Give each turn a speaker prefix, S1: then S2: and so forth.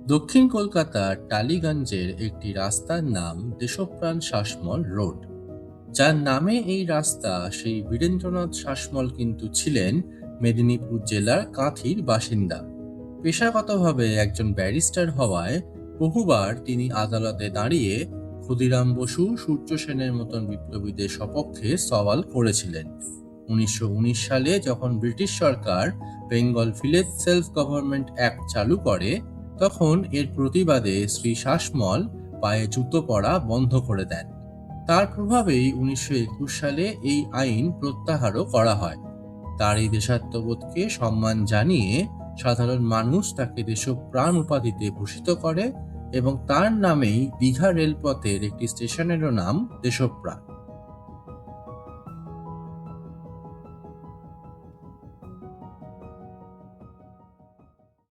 S1: দক্ষিণ কলকাতার টালিগঞ্জের একটি রাস্তার নাম দেশপ্রাণ শাসমল রোড। যার নামে এই রাস্তা, সেই বীরেন্দ্রনাথ শাসমল কিন্তু ছিলেন মেদিনীপুর জেলার কাঁথির বাসিন্দা। পেশাগতভাবে একজন ব্যারিস্টার হওয়ায় বহুবার তিনি আদালতে দাঁড়িয়ে ক্ষুদিরাম বসু, সূর্য সেনের মতন বিপ্লবীদের সপক্ষে সওয়াল করেছিলেন। 1919 সালে যখন ব্রিটিশ সরকার Bengal village self government act চালু করে, তখন এর প্রতিবাদে শ্রী শাসমল পায়ে জুতো পরা বন্ধ করে দেন। তার প্রভাবেই 1921 সালে এই আইন প্রত্যাহারও করা হয়। তার এই দেশাত্মবোধকে সম্মান জানিয়ে সাধারণ মানুষ তাকে দেশপ্রাণ উপাধিতে ভূষিত করে এবং তার নামেই দীঘা রেলপথের একটি স্টেশনেরও নাম দেশপ্রাণ।